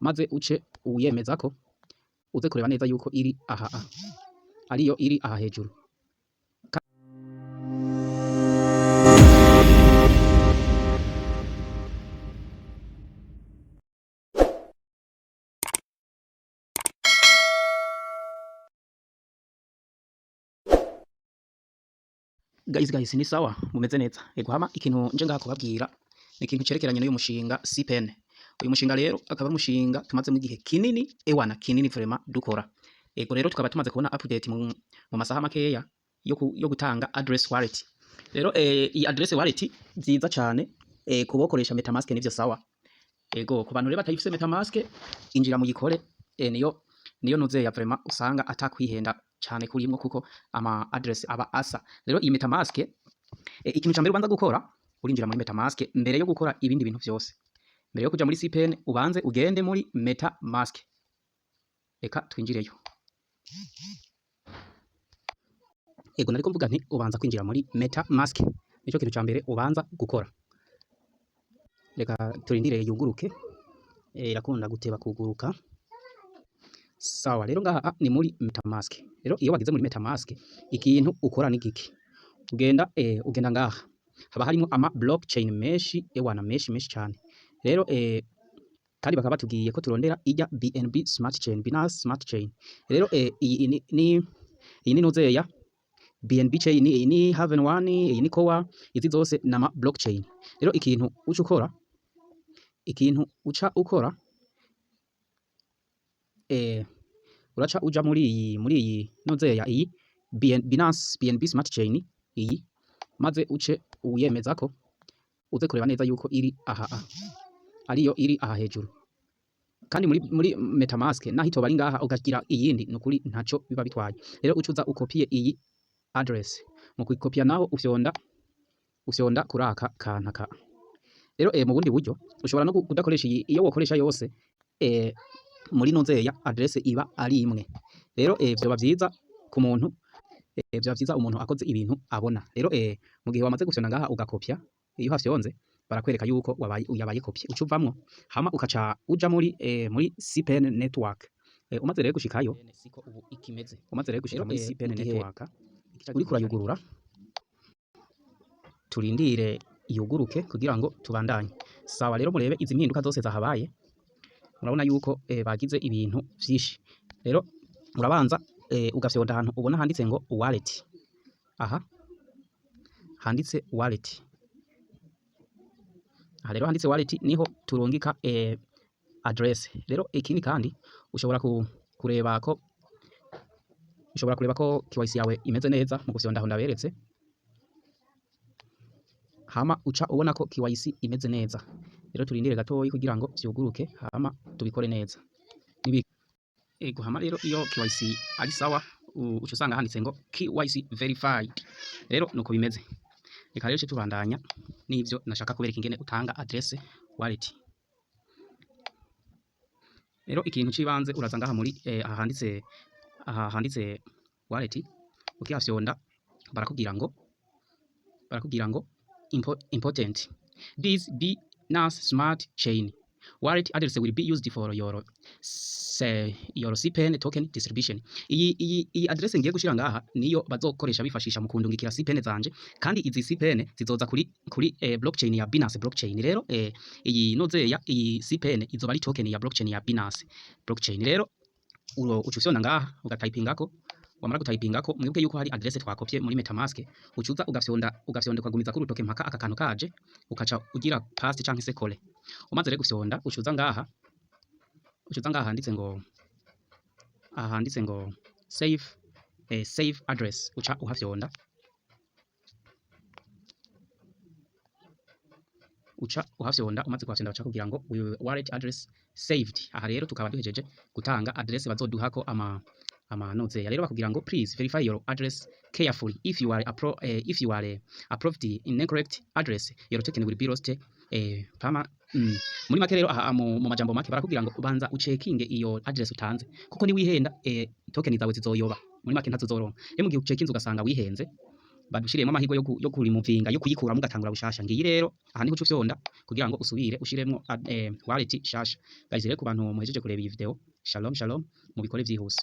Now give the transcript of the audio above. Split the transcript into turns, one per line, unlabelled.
maze uce uyemezako uze kureba neza yuko iri aha ariyo iri aha hejuru. Guys ni sawa mumeze neza. Ego hama ikintu nje ngaha kubabwira ni ikintu cerekeranye n'uyu mushinga CPN. Uyu mushinga rero akaba ari umushinga tumaze mu gihe kinini kinini vraiment dukora. Ego rero tukaba tumaze kubona update mu masaha makeya yo gutanga address wallet. Rero iyi address wallet nziza cyane kubokoresha MetaMask nivyo sawa. Ego ku bantu rero batayifise MetaMask injira mu gikore niyo nuze ya vraiment usanga atakwihenda cyane kurimwo kuko ama address aba asa. Rero iyi MetaMask ikintu cyambere ubanza gukora urinjira muri MetaMask mbere yo gukora ibindi bintu vyose. Mbere yo kuja muri CPN ubanze ugende muri MetaMask. Eka twinjireyo. Ego nariko mvuga nti ubanza kwinjira muri MetaMask. Nico kintu cyambere ubanza gukora. Reka turindire yuguruke. Irakunda guteba kuguruka. Sawa rero ngaha ni muri MetaMask. Rero iyo wagize muri MetaMask ikintu ukora ni giki. Ugenda ngaha. Haba harimo ama blockchain meshi meshi cyane. Rero kandi bakaba batubwiye ko turondera ijya BNB Smart Chain, Binance Smart Chain. Rero iyi ni nozeya BNB chain, iyi ni Haven One, iyi ni Koa, izi zose nama blockchain. Rero ikintu uca ukora uraca uja muri iyi nozeya iyi Binance BNB Smart Chain iyi maze uce uyemezako uze kureba neza yuko iri aha ariyo iri aha hejuru. Kandi muri MetaMask naho itoba ari ngaha ugagira iyindi nukuri ntaco biba bitwaye. Rero ucuza ukopie iyi address mu kwikopia naho ufyonda kuraka kantaka. Rero mu bundi buryo ushobora no kudakoresha iyi, iyo wokoresha yose muri nozeya address iba ari imwe. Rero vyoba vyiza ku muntu vyoba vyiza umuntu akoze ibintu abona. Rero mu gihe wamaze gufyonda ngaha ugakopia, iyo hafyonze barakwereka yuko uyabaye kopie ucuvamwo hama ukaca uja muri CPN network. Umaze rero gushikayo siko ubu ikimeze. Umaze rero gushika muri CPN network uri kurayugurura, turindire yuguruke kugira ngo tubandanye. Sawa rero murebe izi mpinduka zose zahabaye, murabona yuko bagize ibintu vyishi. Rero urabanza ugafyonda ahantu ubona handitse ngo wallet. Aha handitse wallet. Aha rero handitse wallet niho turungika address. Rero ikindi kandi ushobora kureba ko KYC yawe imeze neza mu gufyonda aho ndaberetse. Hama uca ubona ko KYC imeze neza. Rero turindire gatoyi kugira ngo vyuguruke hama tubikore neza. Ego hama rero iyo KYC ari sawa uca usanga handitse ngo KYC verified. Rero nuko bimeze. Reka rero tubandanya n'ivyo nashaka kubereka ingene utanga address wallet. Rero ikintu cibanze uraza ngaha muri aha handitse wallet, ukihafyonda barakubwira ngo important this Binance Smart Chain wallet address will be used for your CPN token distribution. Iyi address ngiye gushira ngaha niyo bazokoresha bifashisha mu kundungikira CPN zanje, kandi izi CPN zizoza kuri blockchain ya Binance blockchain. Rero iyi nozeya iyi CPN izoba ari token ya blockchain ya Binance blockchain. Rero ucufyonda ngaha ugatypingako, wamara gutypingako mwibuke yuko hari address twakopye muri MetaMask, ucuza ugafyonda ukagumiza kuri urutoke mpaka aka kantu kaje ukaca ugira paste canke se kole. Umaze rero gufyonda ucuza ngaha handitse ngo save address, uca uhafyonda umaze kuhafyonda uca kugira ngo wallet address saved. Aha rero tukaba duhejeje gutanga address bazoduhako ama nozeya. Rero bakubwira ngo please verify your address carefully. If you are approved in incorrect address your token will be lost muri make rero aha mu majambo make barakubwira ngo ubanza ucekinge iyo address utanze, kuko ni wihenda token zawe zizoyoba muri make ntazozoronka. Rero mu gihe ucekinze ugasanga wihenze badushiriyemo amahirwe yo kurimuvinga yo kuyikuramo ugatangura bushasha. Ngiyi rero aha niho ucufyonda kugira ngo usubire ushiremo wallet shasha. Guys rero ku bantu muhejeje kureba iyi video, shalom shalom, mubikore vyihuse.